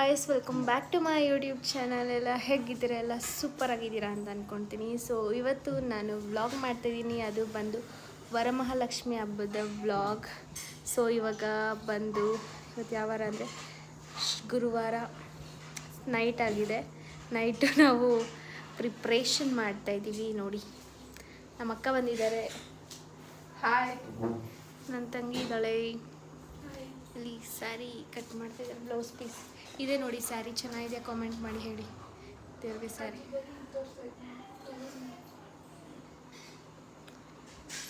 Guys, welcome back to my YouTube channel. ಎಲ್ಲ ಹೇಗಿದ್ದೀರಾ? ಎಲ್ಲ ಸೂಪರ್ ಆಗಿದ್ದೀರಾ ಅಂತ ಅಂದ್ಕೊಳ್ತೀನಿ. ಸೊ ಇವತ್ತು ನಾನು ವ್ಲಾಗ್ ಮಾಡ್ತಾಯಿದ್ದೀನಿ. ಅದು ಬಂದು ವರಮಹಾಲಕ್ಷ್ಮಿ ಹಬ್ಬದ ವ್ಲಾಗ್. ಸೊ ಇವಾಗ ಬಂದು ಇವತ್ತು ಯಾವ ವಾರ ಅಂದರೆ ಗುರುವಾರ ನೈಟ್ ಆಗಿದೆ. ನೈಟು ನಾವು ಪ್ರಿಪ್ರೇಷನ್ ಮಾಡ್ತಾಯಿದ್ದೀವಿ. ನೋಡಿ, ನಮ್ಮ ಅಕ್ಕ ಬಂದಿದ್ದಾರೆ. ಹಾಯ್. ನನ್ನ ತಂಗಿ ಇದ್ದಾಳೆ. ಇಲ್ಲಿ ಸ್ಯಾರಿ ಕಟ್ ಮಾಡ್ತಾಯಿದ್ದಾರೆ, ಬ್ಲೌಸ್ ಪೀಸ್ ಇದೆ. ನೋಡಿ, ಸ್ಯಾರಿ ಚೆನ್ನಾಗಿದೆ, ಕಾಮೆಂಟ್ ಮಾಡಿ ಹೇಳಿ. ದೇವ್ರಿಗೆ ಸ್ಯಾರಿ.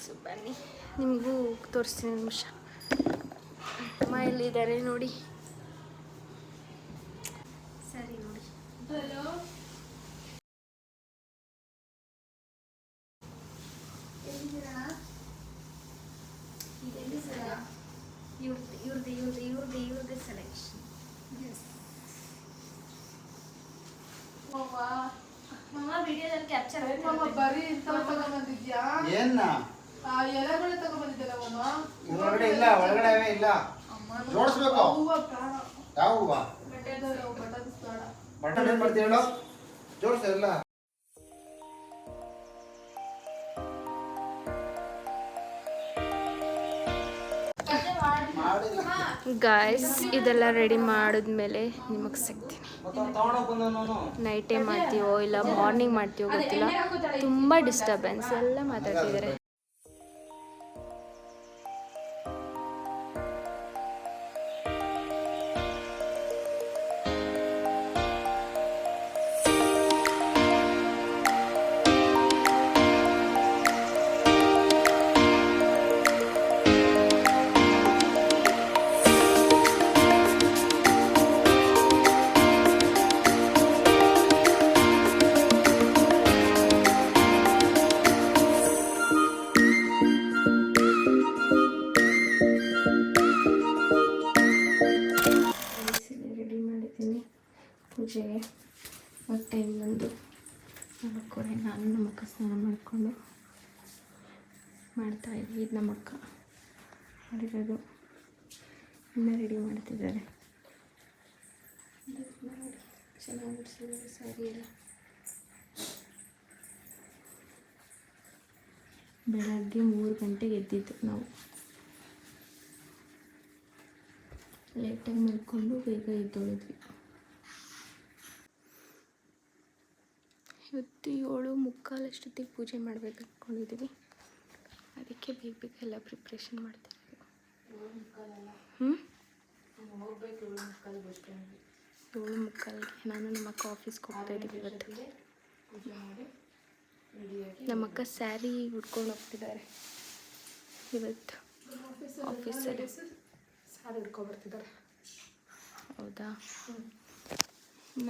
ಸೊ ಬನ್ನಿ, ನಿಮಗೂ ತೋರಿಸ್ತೀನಿ ನಿಮಿಷ. ಅಮ್ಮ ಎಲ್ಲಿದ್ದಾರೆ ನೋಡಿ, ಸ್ಯಾರಿ ನೋಡಿ. ಇವ್ರದ್ದು ಸೆಲೆಕ್ಷನ್. ಮಮ್ಮ ವಿಡಿಯೋದಲ್ಲಿ ಕ್ಯಾಪ್ಚರ್ ಬರೀ ತಗೊಂಡ್ಬಂದಿದ್ಯಾ? ಏನ್ನ ಎಲೆಗಳು ತಗೊಂಡ್ಬಂದಿದ್ದಲ್ಲ ಮಮ್ಮ. ಒಳಗಡೆ ಇಲ್ಲ, ಒಳಗಡೆ ಇಲ್ಲ, ಜೋಡಿಸ್ಬೇಕು. ಯಾವ ಹೂವ? ಬಟನ್ ಏನ್ ಮಾಡ್ತೀವಿ ಹೇಳು, ಜೋಡಿಸ ಇಲ್ಲ. ಗಾಯ್ಸ್, ಇದೆಲ್ಲ ರೆಡಿ ಮಾಡಿದ್ಮೇಲೆ ನಿಮಗೆ ಸಿಗ್ತೀನಿ. ನೈಟೇ ಮಾಡ್ತೀವೋ ಇಲ್ಲ ಮಾರ್ನಿಂಗ್ ಮಾಡ್ತೀವೋ ಗೊತ್ತಿಲ್ಲ. ತುಂಬ ಡಿಸ್ಟರ್ಬೆನ್ಸ್, ಎಲ್ಲ ಮಾತಾಡ್ತಿದ್ದಾರೆ. ಪೂಜೆಗೆ ಮತ್ತು ಟೈಮ್ ಬಂದು 4:15. ನಾನು ನಮ್ಮ ಅಕ್ಕ ಸ್ನಾನ ಮಾಡಿಕೊಂಡು ಮಾಡ್ತಾಯಿದ್ವಿ. ಇದು ನಮ್ಮ ಅಕ್ಕ ಮಾಡಿರೋದು, ಇನ್ನೂ ರೆಡಿ ಮಾಡ್ತಿದ್ದಾರೆ. ಚೆನ್ನಾಗಿ ಸ್ಯಾರಿ ಎಲ್ಲ. ಬೆಳಗ್ಗೆ 3 ಗಂಟೆಗೆ ಎದ್ದಿದ್ದು ನಾವು. ಲೇಟಾಗಿ ಮಾಡ್ಕೊಂಡು ಬೇಗ ಎದ್ದೊಳಿದ್ವಿ. ಇವತ್ತು 7:45 ಅಷ್ಟೊತ್ತಿಗೆ ಪೂಜೆ ಮಾಡಬೇಕು ಅಂದ್ಕೊಂಡಿದ್ದೀವಿ. ಅದಕ್ಕೆ ಬೇಗ ಬೇಗ ಎಲ್ಲ ಪ್ರಿಪ್ರೇಷನ್ ಮಾಡ್ತಿದ್ದೀವಿ. 7:45ಗೆ ನಾನು ನಮ್ಮ ಅಕ್ಕ ಆಫೀಸ್ಗೆ ಹೋಗ್ತಾಯಿದ್ದೀವಿ ಇವತ್ತು. ನಮ್ಮ ಅಕ್ಕ ಸ್ಯಾರಿ ಉಟ್ಕೊಂಡು ಹೋಗ್ತಿದ್ದಾರೆ ಇವತ್ತು ಆಫೀಸಲ್ಲಿ. ಸ್ಯಾರಿ ಉಟ್ಕೊಬರ್ತಿದ್ದಾರೆ. ಹೌದಾ?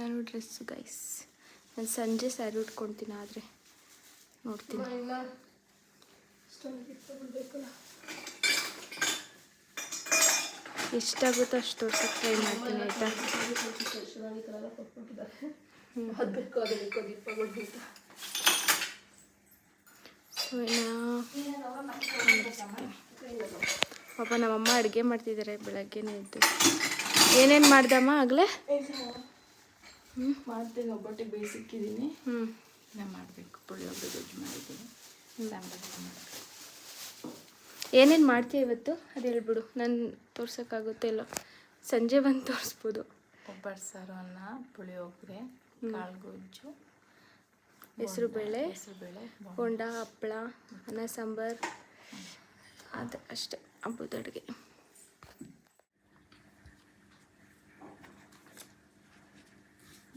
ನಾನು ಡ್ರೆಸ್ಸು ಗೈಸ್. ನಾನು ಸಂಜೆ ಸ್ಯಾರಿ ಉಟ್ಕೊಳ್ತೀನಿ, ಆದರೆ ನೋಡ್ತೀನಿ. ಎಷ್ಟಾಗುತ್ತೋ ಅಷ್ಟು ತೋರ್ಸಕ್ಕೆ ಟ್ರೈ ಮಾಡ್ತೀನಿ, ಆಯಿತಾ? ಸೊ ಪಾಪ ನಮ್ಮಮ್ಮ ಅಡುಗೆ ಮಾಡ್ತಿದ್ದಾರೆ ಬೆಳಗ್ಗೆನೇ ಇದ್ದು. ಏನೇನು ಮಾಡ್ದಮ್ಮ ಆಗಲೇ? ಮಾಡ್ತೀನಿ, ಒಬ್ಬಟ್ಟಿಗೆ ಬೇಯಿಸಿಕ್ಕಿದ್ದೀನಿ. ನಾನು ಮಾಡಬೇಕು. ಪುಳಿಯೋಗರೆ ಗೊಜ್ಜು ಮಾಡಿದ್ದೀನಿ, ಸಾಂಬಾರು ಮಾಡಬೇಕು. ಏನೇನು ಮಾಡ್ತೀಯ ಇವತ್ತು ಅದು ಹೇಳ್ಬಿಡು. ನಾನು ತೋರ್ಸೋಕ್ಕಾಗುತ್ತೆ ಇಲ್ಲ, ಸಂಜೆ ಬಂದು ತೋರಿಸ್ಬೋದು. ಒಬ್ಬಟ್ಟು ಸಾರು, ಅನ್ನ, ಪುಳಿಯೋಗರೆ, ಕಾಳು ಗೊಜ್ಜು, ಹೆಸರುಬೇಳೆ, ಬೋಂಡ, ಹಪ್ಪಳ, ಅನ್ನ ಸಾಂಬಾರು, ಅದು ಅಷ್ಟೇ ಹಬ್ಬದ ಅಡುಗೆ.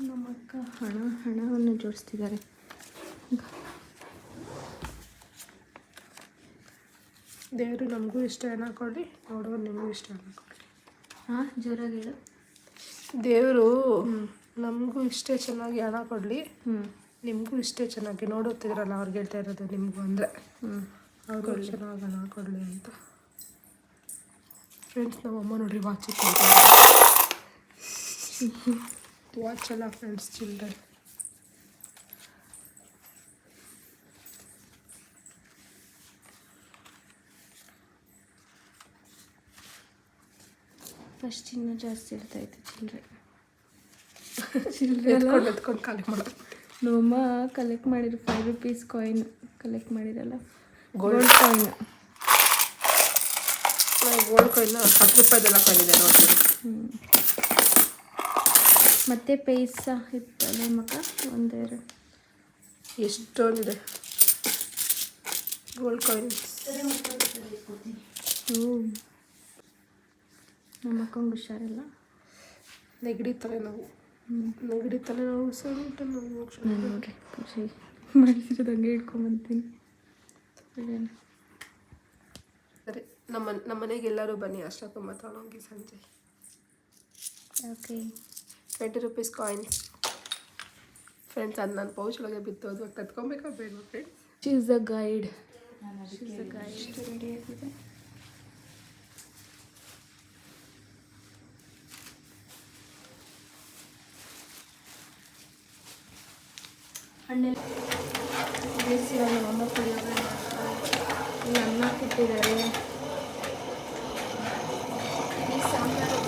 ನಮ್ಮ ಅಕ್ಕ ಹಣವನ್ನು ಜೋಡಿಸ್ತಿದ್ದಾರೆ. ದೇವರು ನಮಗೂ ಇಷ್ಟ ಹಣ ಕೊಡಲಿ, ನೋಡೋರು ನಿಮಗೂ ಇಷ್ಟ ಹಣ ಕೊಡಲಿ. ಹಾಂ, ಜೋರಾಗಿ ಹೇಳು. ದೇವರು ನಮಗೂ ಇಷ್ಟೇ ಚೆನ್ನಾಗಿ ಹಣ ಕೊಡಲಿ, ನಿಮಗೂ ಇಷ್ಟೇ ಚೆನ್ನಾಗಿ ನೋಡುತ್ತಿದ್ರಲ್ಲ, ಅವ್ರಿಗೆ ಹೇಳ್ತಾ ಇರೋದು ನಿಮಗೂ ಅಂದರೆ ಅವ್ರಿಗೂ ಚೆನ್ನಾಗಿ ಹಣ ಕೊಡಲಿ ಅಂತ. ಫ್ರೆಂಡ್ಸ್, ನಮ್ಮಮ್ಮ ನೋಡಿ ವಾಚ್ ಇಟ್ಕೊಳ್ತಾರೆ. ವಾಚ್ ಅಲ್ಲ ಫ್ರೆಂಡ್ಸ್, ಚಿಲ್ಡ್ರನ್. ಫಸ್ಟ್ ಇನ್ನೂ ಜಾಸ್ತಿ ಇರ್ತಾಯಿತ್ತು ಚಿಲ್ಲರೆ. ಎತ್ಕೊಂಡು ಖಾಲಿ ಮಾಡೋದು. ನಮ್ಮಮ್ಮ ಕಲೆಕ್ಟ್ ಮಾಡಿರೋ 5 ರೂಪೀಸ್ ಕಾಯಿನ್ ಕಲೆಕ್ಟ್ ಮಾಡಿರಲ್ಲ, ಗೋಲ್ಡ್ ಕಾಯಿನ್. ನಾವು ಗೋಲ್ಡ್ ಕಾಯಿನ್ನ 10 ರೂಪಾಯಿದೆಲ್ಲ ತಂದಿದೆ ನೋಡ್ತೀನಿ. ಮತ್ತೆ ಪೈಸಾ ಇತ್ತಲ್ಲ ಮಕ್ಕ, ಒಂದೆರಡು ಎಷ್ಟೊಂದಿದೆ ಗೋಲ್ಡ್ ಕಾಯಿನ್ಸ್. ನಮ್ಮ ಅಕ್ಕಂಗೆ ಹುಷಾರಿಲ್ಲ, ನೆಗಡಿ ತಲೆನೋವು. ನೆಗಡಿ ತಲೆನೋವು ಸ್ವಲ್ಪ ನೋವು. ನಾನು ನೋಡ್ರಿ ಖುಷಿ ಮಾಡಿಸಿರೋದು ಹಂಗೆ ಇಟ್ಕೊಂಬಂತೀನಿ. ಸರಿ, ನಮ್ಮ ಮನೆಗೆ ಎಲ್ಲರೂ ಬನ್ನಿ, ಅಷ್ಟೊತ್ತು ಮಾತಾಡೋಂಗಿ ಸಂಜೆ. Okay, 20 rupees coins friends. ಅದು ನನ್ನ ಪೌಚ್ ಒಳಗೆ ಬಿತ್ತು, ಅದು ಕತ್ಕೊಬೇಕಾ ಬೇಡ friends. She's the guide. Ready ಆಗಿದೆ. ಹಣ್ಣೆಲ್ಲ ಬೇಯಿಸಿರೋ ನಮ್ಮಮ್ಮ ಪುಳಿಯೋಗರೆ ಮಾಡ್ತಾರೆ. ಇಲ್ಲಿ ಅನ್ನ ಕೊಟ್ಟಿದ್ದಾರೆ. ಈ ಸಾಂಬಾರು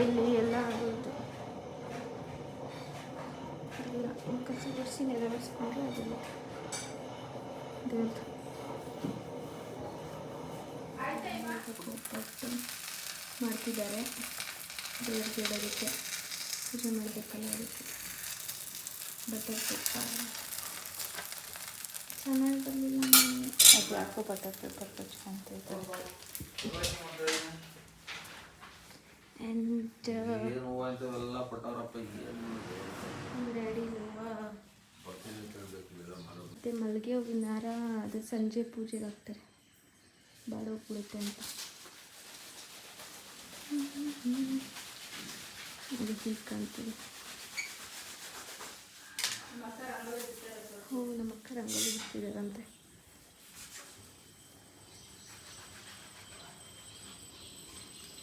ಇಲ್ಲಿ ಎಲ್ಲ ಆಗೋದು ಇಲ್ಲ, ಕಸಿ ಒರೆಸಿ ನೆರವೇರಿಸ್ಕೊಂಡ್ರೆ ಅದೆಲ್ಲ ದೇವ್ರದ್ದು ಮಾಡ್ತಿದ್ದಾರೆ. ದೇವ್ರಿಗೆ ಇಡೋದಕ್ಕೆ ಪೂಜೆ ಮಾಡಬೇಕಲ್ಲ, ಅದಕ್ಕೆ ಬಟರ್ ಪೇಪರ್ ಚೆನ್ನಾಗಿ ಬಂದಿಲ್ಲ. ಅದು ಯಾಕೋ ಬಟರ್ ಪೇಪರ್ ಹಚ್ಕೊಂತ ಇದ್ದಾರೆ. ಆ್ಯಂಡ್ ರೆಡಿ ಮತ್ತು ಮಲ್ಲಿಗೆ ಹೂವಿನ ಹಾರ ಅದು ಸಂಜೆ ಪೂಜೆಗೆ ಹಾಕ್ತಾರೆ, ಬಾಡೋಗ್ಬಿಡುತ್ತೆ ಅಂತ. ಅದು ಹೀಗೆ ಕಾಣ್ತದೆ. ಹ್ಞೂ, ನಮ್ಮ ಅಕ್ಕ ರಂಗೋಲಿ ಬಿಡ್ತಿದ್ದಾರಂತೆ.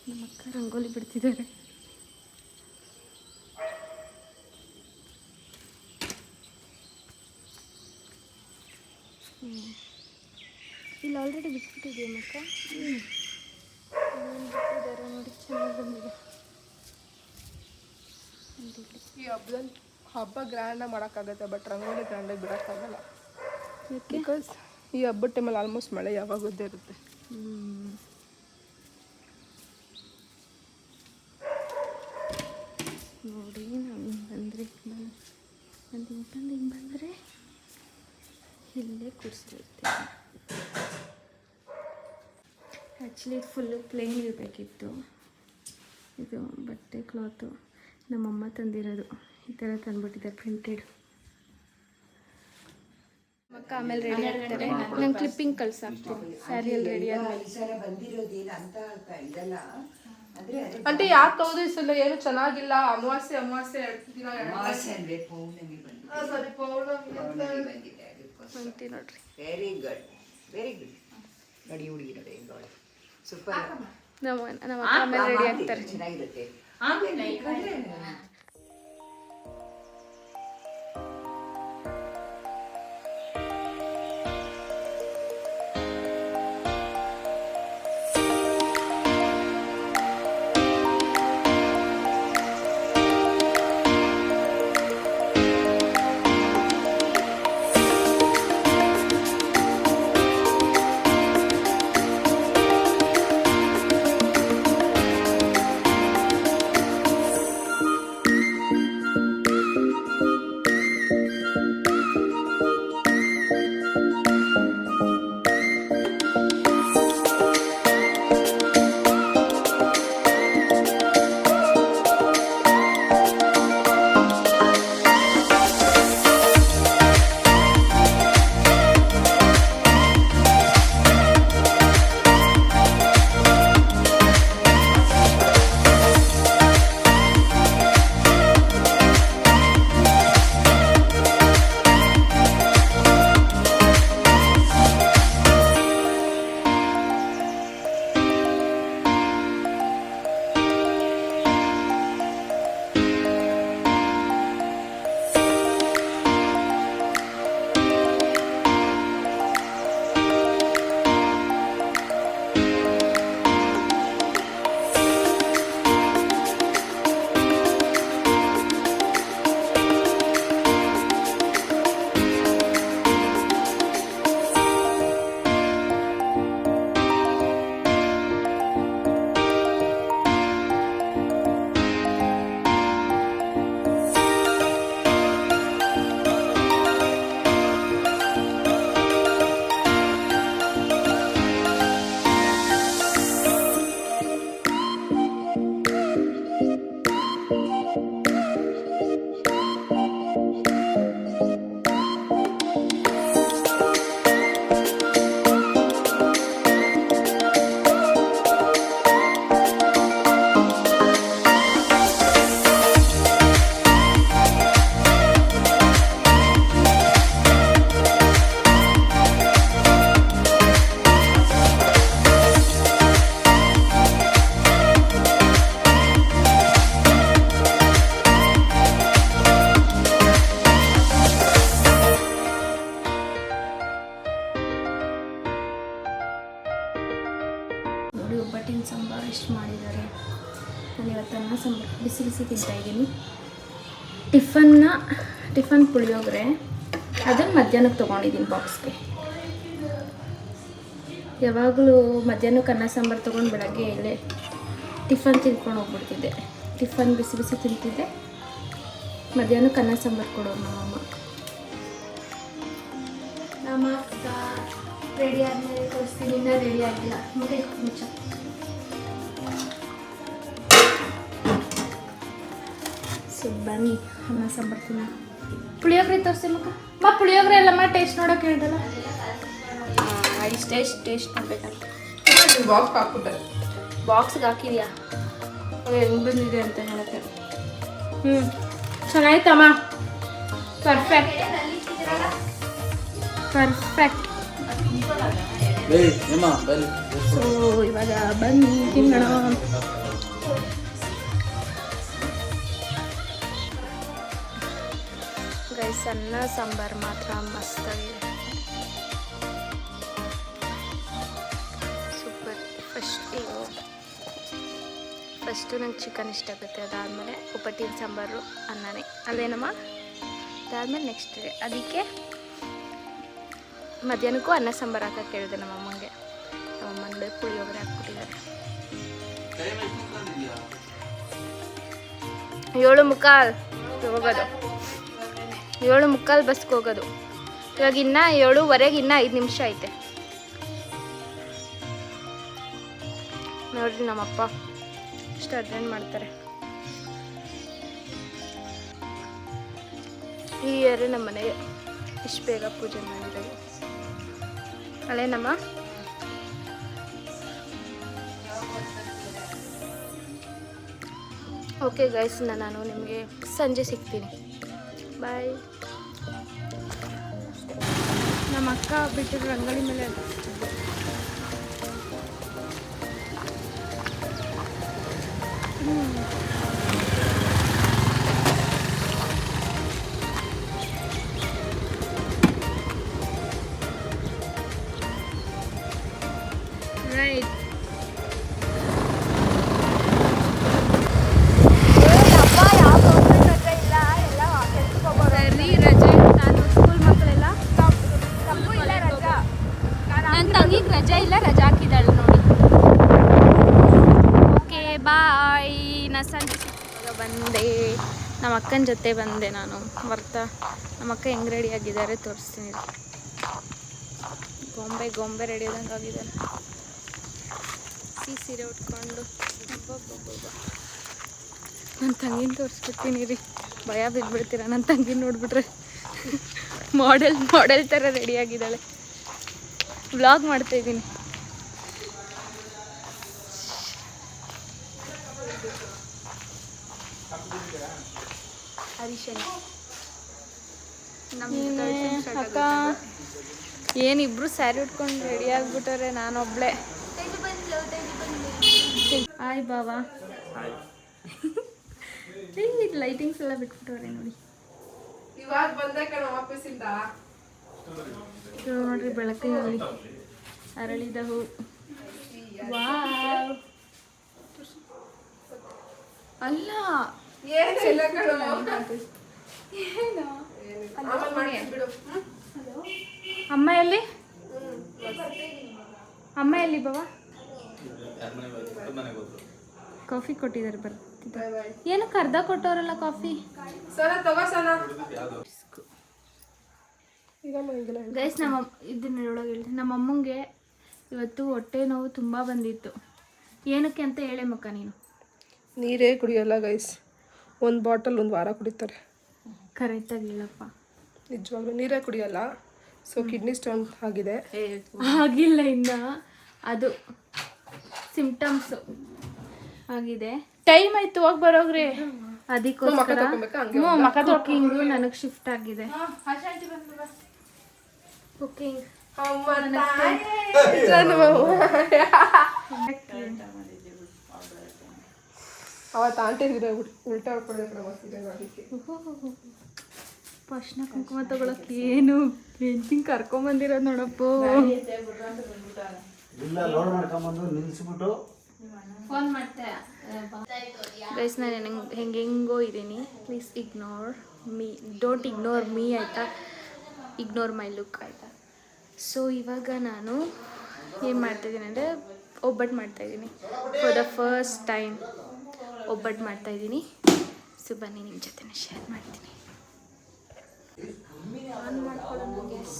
ನಮ್ಮ ಅಕ್ಕ ರಂಗೋಲಿ ಬಿಡ್ತಿದ್ದಾರೆ. ಇಲ್ಲಿ ಆಲ್ರೆಡಿ ಬಿಟ್ಬಿಟ್ಟಿದೆಯಾ ಮಕ್ಕ? ಬಿಟ್ಟಿದ್ದಾರೆ ನೋಡಿ, ಚೆನ್ನಾಗಿ ಬಂದಿದೆ. ಈ ಹಬ್ಬದಲ್ಲಿ ಹಬ್ಬ ಗ್ರ್ಯಾಂಡಾಗಿ ಮಾಡೋಕ್ಕಾಗತ್ತೆ, ಬಟ್ ರಂಗೋಲಿ ಗ್ರ್ಯಾಂಡಾಗಿ ಬಿಡೋಕ್ಕಾಗಲ್ಲ. ಬಿಕಾಸ್ ಈ ಹಬ್ಬದ ಟೈಮಲ್ಲಿ ಆಲ್ಮೋಸ್ಟ್ ಮಳೆ ಯಾವಾಗದ್ದೇ ಇರುತ್ತೆ. ನೋಡಿ, ನಾನು ಬಂದರೆ ಹಿಂಗೆ ಬಂದರೆ ಇಲ್ಲೇ ಕೂರಿಸಿರ್ತೀನಿ. ಆ್ಯಕ್ಚುಲಿ ಫುಲ್ಲು ಪ್ಲೇನ್ ಇರಬೇಕಿತ್ತು. ಇದು ಬಟ್ಟೆ ಕ್ಲಾತು ನಮ್ಮಮ್ಮ ತಂದಿರೋದು, ಈ ಥರ ತಂದ್ಬಿಟ್ಟಿದ್ದಾರೆ ಪ್ರಿಂಟೆಡ್. ಮಕ್ಕ ಆಮೇಲೆ ರೆಡಿ ಆಗ್ತಾರೆ. ನಂಗೆ ಕ್ಲಿಪ್ಪಿಂಗ್ ಕಳ್ಸಾಕ್ತೀನಿ ಸ್ಯಾರಿಯಲ್ಲಿ ರೆಡಿ ಆದ್ಮೇಲೆ. అంటే ಯಾಕೆ ಹೌದು ಈ ಸಲ ಏನು ಚೆನ್ನಾಗಿಲ್ಲ. ಅಮಾವಾಸ್ಯೆ ದಿನ ಅಂತೀವಿ ನೋಡ್ರಿ. ವೆರಿ ಗುಡ್ ನೋಡಿ ಹುಡುಗಿ ನೋಡಿ ಸೂಪರ್. ನಮ್ಮ ಅಕ್ಕ ಆಮೇಲೆ ರೆಡಿ ಆಗ್ತಾರೆ. ಚೆನ್ನಾಗಿರುತ್ತೆ ಆಮೇಲೆ. ಸಾಂಬಾರು ಬಿಸಿ ಬಿಸಿ ತಿಂತಾಯಿದ್ದೀನಿ. ಟಿಫನ್ ಪುಳಿಯೋಗರೆ ಅದನ್ನು ಮಧ್ಯಾಹ್ನಕ್ಕೆ ತೊಗೊಂಡಿದ್ದೀನಿ ಬಾಕ್ಸ್ಗೆ. ಯಾವಾಗಲೂ ಮಧ್ಯಾಹ್ನಕ್ಕೆ ಅನ್ನ ಸಾಂಬಾರು ತೊಗೊಂಡು ಬೆಳಗ್ಗೆ ಎಲೆ ಟಿಫನ್ ತಿನ್ಕೊಂಡು ಹೋಗ್ಬಿಡ್ತಿದ್ದೆ. ಟಿಫನ್ ಬಿಸಿ ಬಿಸಿ ತಿಂತಿದ್ದೆ, ಮಧ್ಯಾಹ್ನಕ್ಕೆ ಅನ್ನ ಸಾಂಬಾರು ಕೊಡೋರು ನಮ್ಮ ಅಕ್ಕ. ರೆಡಿ ಆದಮೇಲೆ ತೋರಿಸ್ತೀನಿ, ಇನ್ನೂ ರೆಡಿ ಆಗಿಲ್ಲ. ಮುಚ್ಚ ಸೊ ಬನ್ನಿ ಅನ್ನ ಸಾಂಬಾರು ತಿನ್ನ. ಪುಳಿಯೋಗರೆ ತೋರಿಸಿ ಪುಳಿಯೋಗರೆ ಎಲ್ಲ ಟೇಸ್ಟ್ ನೋಡೋಕೆ ಹೇಳಿದಲ್ಲ. ಟೇಸ್ಟ್ ನೋಡ್ಬೇಕಂತ ಬಾಕ್ಸ್ ಹಾಕ್ಬಿಟ್ಟೆ. ಬಾಕ್ಸ್ಗೆ ಹಾಕಿದ್ಯಾ? ಹೆಂಗೆ ಬಂದಿದೆ ಅಂತ ನೋಡೋಕ್ಕೆ. ಚೆನ್ನಾಯ್ತಮ್ಮ. ಪರ್ಫೆಕ್ಟ್. ಸೊ ಇವಾಗ ಬನ್ನಿ ತಿನ್ನೋಣ. ಗೈಸ್ ಅನ್ನ ಸಾಂಬಾರು ಮಾತ್ರ ಮಸ್ತಾಗಿದೆ, ಸೂಪರ್. ಫಸ್ಟು ನಂಗೆ ಚಿಕನ್ ಇಷ್ಟ ಆಗುತ್ತೆ, ಅದಾದಮೇಲೆ ಉಪ್ಪಟ್ಟಿನ ಸಾಂಬಾರು ಅನ್ನನೇ ಅಲ್ಲೇನಮ್ಮ. ಅದಾದಮೇಲೆ ನೆಕ್ಸ್ಟ್ ಇದೆ. ಅದಕ್ಕೆ ಮಧ್ಯಾಹ್ನಕ್ಕೂ ಅನ್ನ ಸಾಂಬಾರು ಹಾಕಕ್ಕೆ ಹೇಳಿದೆ ನಮ್ಮಮ್ಮಂಗೆ. ನಮ್ಮಮ್ಮನ ಪುಳಿಯೋಗರೆ ಹಾಕ್ಬಿಟ್ಟಿದ್ದಾರೆ. 7:45 ಹೋಗೋದು, 7:45 ಬಸ್ಗೆ ಹೋಗೋದು. ಇವಾಗ ಇನ್ನೂ 7:15 ಇನ್ನೂ 5 ನಿಮಿಷ ಐತೆ. ನೋಡ್ರಿ ನಮ್ಮಪ್ಪ ಇಷ್ಟು ಅರ್ಜೆಂಟ್ ಮಾಡ್ತಾರೆ. ಈ ಇಯರ್ ನಮ್ಮ ಮನೆಗೆ ಇಷ್ಟು ಬೇಗ ಪೂಜೆ ಮಾಡಿರೋದು ಅಲ್ಲೇನಮ್ಮ. ಓಕೆ ಗೈಸ್, ನಾನು ನಿಮಗೆ ಸಂಜೆ ಸಿಗ್ತೀನಿ. ಬಾಯ್. ನಮ್ಮ ಅಕ್ಕ ಬಿಟ್ಟಿರೋ ರಂಗೋಲಿ ಮೇಲೆ ರೈಟ್. ಸರಿ ರಜೆ, ನಾನು ಸ್ಕೂಲ್ ಮಕ್ಕಳೆಲ್ಲ ನನ್ನ ತಂಗಿಗೆ ರಜೆ ಇಲ್ಲ, ರಜೆ ಹಾಕಿದ್ದಾಳೆ ನೋಡಿ. Okay bye. ನಾ ಸಂಜೆ ಬಂದೆ, ನಮ್ಮ ಅಕ್ಕನ ಜೊತೆ ಬಂದೆ ನಾನು. ನಮ್ಮ ಅಕ್ಕ ಹೆಂಗೆ ರೆಡಿ ಆಗಿದ್ದಾರೆ ತೋರಿಸ್ತೀನಿ. ಗೊಂಬೆ ರೆಡಿ ಆದಂಗೆ ಆಗಿದ್ದಾರೆ. ಸೀರೆ ಉಟ್ಕೊಂಡು ನನ್ನ ತಂಗಿನ ತೋರಿಸ್ಬಿಡ್ತೀನಿ ರೀ. ಭಯ ಬಿದ್ದುಬಿಡ್ತೀರ ನನ್ನ ತಂಗಿನ ನೋಡಿಬಿಟ್ರೆ. ಮಾಡೆಲ್ ಥರ ರೆಡಿ ಆಗಿದ್ದಾಳೆ. ವ್ಲಾಗ್ ಮಾಡ್ತಾಯಿದ್ದೀನಿ. ಅಕ್ಕ ಏನಿಬ್ರು ಸ್ಯಾರಿ ಉಟ್ಕೊಂಡು ರೆಡಿ ಆಗಿಬಿಟ್ಟವ್ರೆ, ನಾನೊಬ್ಳೆ. ಹಾಯ್ ಬಾವಾ. ಲೈಟಿಂಗ್ಸ್ ಎಲ್ಲ ಬಿಟ್ಬಿಟ್ಟವ್ರೆ ನೋಡಿ. ಇವಾಗ ಬಂದೆ ಕಣ ಆಫೀಸಿಂದ. ನೋಡ್ರಿ ಬೆಳಕಿನಲ್ಲಿ ಅರಳಿದ ಹೂ. ವಾವ್. ಅಲ್ಲ ಏನಿಲ್ಲ ಕಣ. ಏನು ಆಮೇಲೆ ಮಾಡ್ತೀನಿ ಬಿಡು. ಅಮ್ಮ ಎಲ್ಲಿ? ಅಮ್ಮ ಎಲ್ಲಿ ಬಾವಾ? ಕಾಫಿ ಕೊಟ್ಟಿದ್ದಾರೆ, ಬರ್ತಿದ್ದಾರೆ. ಏನಕ್ಕೆ ಅರ್ಧ ಕೊಟ್ಟವರಲ್ಲ ಕಾಫಿ? ಸರ ತಗೋ ಸನ. ಗೈಸ್ ನಮ್ಮ ಇದನ್ನೊಳಗೆ ಹೇಳ್ತೀನಿ, ನಮ್ಮ ಅಮ್ಮಂಗೆ ಇವತ್ತು ಹೊಟ್ಟೆ ನೋವು ತುಂಬ ಬಂದಿತ್ತು. ಏನಕ್ಕೆ ಅಂತ ಹೇಳೇ ಮಕ್ಕ ನೀನು. ನೀರೇ ಕುಡಿಯೋಲ್ಲ ಗೈಸ್. ಒಂದು ಬಾಟಲ್ ಒಂದು ವಾರ ಕುಡಿತಾರೆ. ಕರೆಕ್ಟಾಗಿ ಹೇಳಪ್ಪ. ನಿಜವಾಗ್ಲೂ ನೀರೇ ಕುಡಿಯೋಲ್ಲ. ಸೊ ಕಿಡ್ನಿ ಸ್ಟೋನ್ ಆಗಿದೆ. ಆಗಿಲ್ಲ ಇನ್ನು, ಅದು ಸಿಂಪ್ಟಮ್ಸು ಆಗಿದೆ. ಟೈಮ್ ಆಯ್ತು, ಹೋಗಿ ಬರೋಗ್ರಿ. ಅದಕ್ಕೋಸ್ಕರ ಮಕ್ಕ ತೊಕ್ಕಿಂಗು ನನಗೆ ಶಿಫ್ಟ್ ಆಗಿದೆ. ಕುಕ್ಕಿಂಗ್ ಅವತ್ತು ಆಂಟಿ ಉಲ್ಟಾ ಹೊಡ್ಕೊಂಡಿದ್ರೆ ಪಶ್ನ ಕುಂಕುಮ ತಗೊಳಕ್ಕೆ ಏನು ಪೇಂಟಿಂಗ್ ಕರ್ಕೊಂಬಂದಿರೋದು ನೋಡಪ್ಪ. ಇಲ್ಲ ಲೋಡ್ ಮಾಡ್ಕೊಂಬಂದು ನಿಲ್ಲಿಸ್ಬಿಟ್ಟು ಫೋನ್ ಮಾಡ್ತೆ ಗೈಸ್ ನಾನು ಹೆಂಗೆಂಗೋ ಇದ್ದೀನಿ, please ignore me, don't ignore me ಆಯಿತಾ, ಇಗ್ನೋರ್ ಮೈ ಲುಕ್ ಆಯಿತಾ. ಸೊ ಇವಾಗ ನಾನು ಏನು ಮಾಡ್ತಾಯಿದ್ದೀನಿ ಅಂದರೆ ಒಬ್ಬಟ್ಟು ಮಾಡ್ತಾಯಿದ್ದೀನಿ. ಫಾರ್ ದ ಫಸ್ಟ್ ಟೈಮ್ ಒಬ್ಬಟ್ಟು ಮಾಡ್ತಾಯಿದ್ದೀನಿ. ಸೊ ಬನ್ನಿ ನಿಮ್ಮ ಜೊತೆ ಶೇರ್ ಮಾಡ್ತೀನಿ. ಆನ್ ಮಾಡ್ಕೊಳ್ಳೋಣ ಗ್ಯಾಸ್.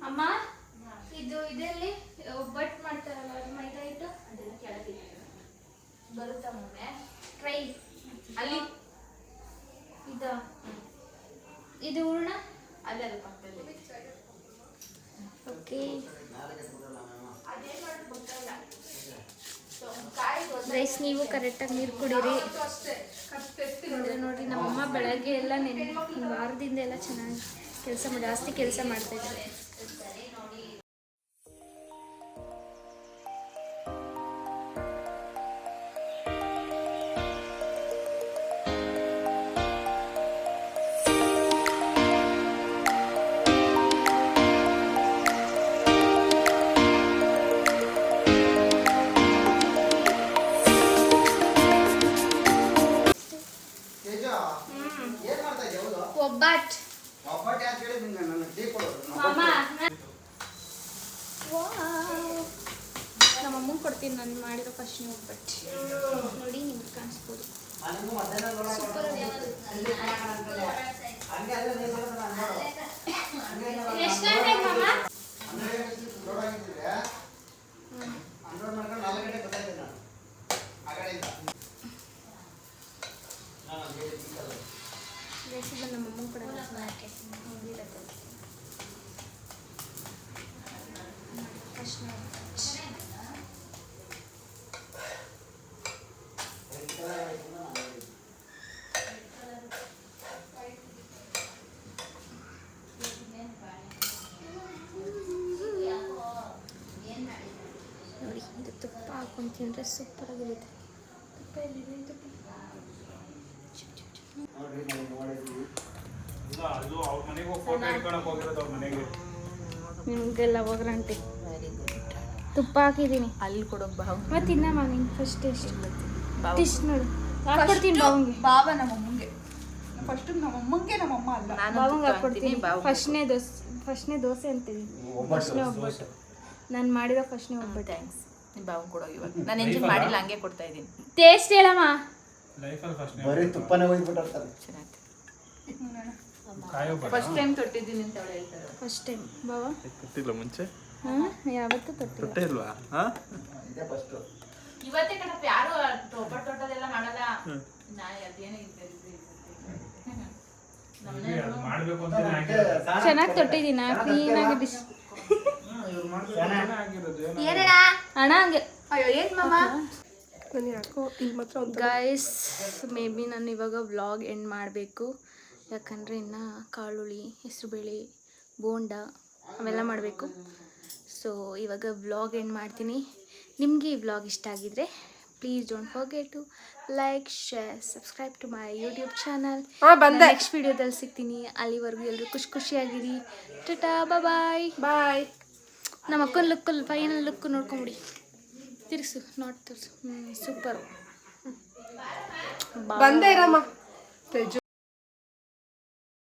ಅಮ್ಮ ಇದು ಇದರಲ್ಲಿ ಒಬ್ಬಟ್ಟು ಮಾಡ್ತಾರಲ್ಲ ಅದು ಮೈದಾ ಹಿಟ್ಟು ಅದೆಲ್ಲ ಕೆಳಗಿದೆ ಬರುತ್ತಾ ಮೊನ್ನೆ ಟ್ರೈ ಅಲ್ಲಿ ಇದು ಹೂರ್ಣ ಅಲ್ಲೇ ಅದು ಪಕ್ಕದಲ್ಲಿ. ಓಕೆ ರೈಸ್ ನೀವು ಕರೆಕ್ಟಾಗಿ ನೀರು ಕುಡೀರಿ. ಅಂದರೆ ನೋಡಿರಿ ನಮ್ಮಮ್ಮ ಬೆಳಗ್ಗೆ ಎಲ್ಲ ವಾರದಿಂದ ಎಲ್ಲ ಚೆನ್ನಾಗಿ ಜಾಸ್ತಿ ಕೆಲಸ ಮಾಡ್ತಾಯಿದ್ದಾರೆ. ಒಬ್ಬಟ್ಟು ನಮ್ಮಮ್ಮಂಗೆ ಕೊಡ್ತೀನಿ ನಾನು ಮಾಡಿರೋ ಫಸ್ಟ್ ಒಬ್ಬಟ್ಟು. ನೋಡಿ ನಿಮ್ಗೆ ಕಾಣಿಸ್ಬೋದು. ಸೂಪರ್ ಎಷ್ಟು ಗಂಟೆಗೆ ಮಾಮ? ನಮ್ಮಮ್ಮ ಕೂಡ ನೋಡಿ ಇದು ತುಪ್ಪ ಹಾಕೊಂಡು ತಿಂದರೆ ಸೂಪರ್ ಆಗಿರುತ್ತೆ. ತುಪ್ಪ ಎಲ್ಲಿದೆ ತುಪ್ಪ? ನಿಮಗೆಲ್ಲ ಒಗ್ಗರಣೆ ತುಪ್ಪ ಹಾಕಿದ್ದೀನಿ ಅಲ್ಲಿ ಕೊಡೋಕೆ ಬಾವು ಮತ್ತೆ ತಿನ್ನಮ್ಮ ನೀನು ಫಸ್ಟ್ ಟೇಸ್ಟ್ ನೋಡು. ಹಾಕ್ಕೊಡ್ತೀನಿ ಬಾವಂಗೆ. ಬಾವ ನಮ್ಮಮ್ಮಂಗೆ ಫಸ್ಟ್ ನಮ್ಮಮ್ಮಂಗೆ, ನಮ್ಮಮ್ಮ ಅಲ್ಲ. ಬಾವಂಗೆ ಹಾಕ್ಕೊಡ್ತೀನಿ. ಫಸ್ಟ್ನೇ ದೋಸೆ ಅಂತೀನಿ, ಫಸ್ಟ್ನೇ ಒಬ್ಬಟ್ಟು. ನಾನು ಮಾಡಿರೋ ಫಸ್ಟ್ನೇ ಒಬ್ಬಟ್ಟು. ಥ್ಯಾಂಕ್ಸ್. ನಿಮ್ಮ ಬಾವು ಕೊಡೋಗಿ ಇವಾಗ ನಾನು ಎಂಜಿನ್ ಮಾಡಿಲ್ಲ, ಹಂಗೆ ಕೊಡ್ತಾ ಇದ್ದೀನಿ. ಟೇಸ್ಟ್ ಹೇಳಮ್ಮ. ಬರೀ ತುಪ್ಪನೇ ಹೋಗ್ಬಿಟ್ಟಿರ್ತಾರೆ. ಚೆನ್ನಾಗಿ ಫಸ್ಟ್ ಟೈಮ್ ತೊಟ್ಟಿದ್ದೀನಿ ಅಂತ ಅವಳು ಹೇಳ್ತಾರೆ. ಫಸ್ಟ್ ಟೈಮ್ ಬಾವ ತೊಟ್ಟಿಲ್ಲ ಮುಂಚೆ? ಹಾಂ ಯಾವತ್ತೂ ತೊಟ್ಟಿಲ್ಲ. ತೊಟ್ಟೆ ಇಲ್ವಾ? ಹಾಂ ಇದೇ ಫಸ್ಟ್. ಇವತ್ತೇ ಕಣಪ್ಪ, ಯಾರು ತೊಟ್ಟದೆಲ್ಲ ಮಾಡಲ್ಲ. ನಾನು ಅದೇನೋ ಚೆನ್ನಾಗಿ ತೊಟ್ಟಿದ್ದೀನ ಕ್ಲೀನಾಗಿ ಅಣ್ಣ ಹಂಗೆ. ಅಯ್ಯೋ ಏನು ಮಾಮ ನನಗೆ ಯಾಕೋ ಇಲ್ಲಿ ಮಾತ್ರ ಒಂದು ಗೈಸ್ ಮೇ ಬಿ ನಾನು ಇವಾಗ ವ್ಲಾಗ್ ಎಂಡ್ ಮಾಡಬೇಕು. ಯಾಕಂದರೆ ಇನ್ನು ಕಾಳುಳಿ, ಹೆಸರುಬೇಳೆ, ಬೋಂಡ ಅವೆಲ್ಲ ಮಾಡಬೇಕು. ಸೊ ಇವಾಗ ವ್ಲಾಗ್ ಎಂಡ್ ಮಾಡ್ತೀನಿ. ನಿಮಗೆ ಈ ವ್ಲಾಗ್ ಇಷ್ಟ ಆಗಿದ್ರೆ please don't forget to like, share, subscribe to my YouTube channel. Next ವಿಡಿಯೋದಲ್ಲಿ ಸಿಗ್ತೀನಿ. ಅಲ್ಲಿವರೆಗೂ ಎಲ್ಲರೂ ಖುಷಿಯಾಗಿರಿ. ಟಾಟಾ, ಬಾಯ್ ಬಾಯ್. ನಮ್ಮ ಅಕ್ಕನ ಲುಕ್ಕಲ್ಲಿ ಫೈನಲ್ ಲುಕ್ ನೋಡ್ಕೊಂಬಿಡಿ. ತಿರ್ಸು ನಾಟ್ ತಿರ್ಸು. ಸೂಪರ್. ಬಂದೇ ಇರಮ್ಮ.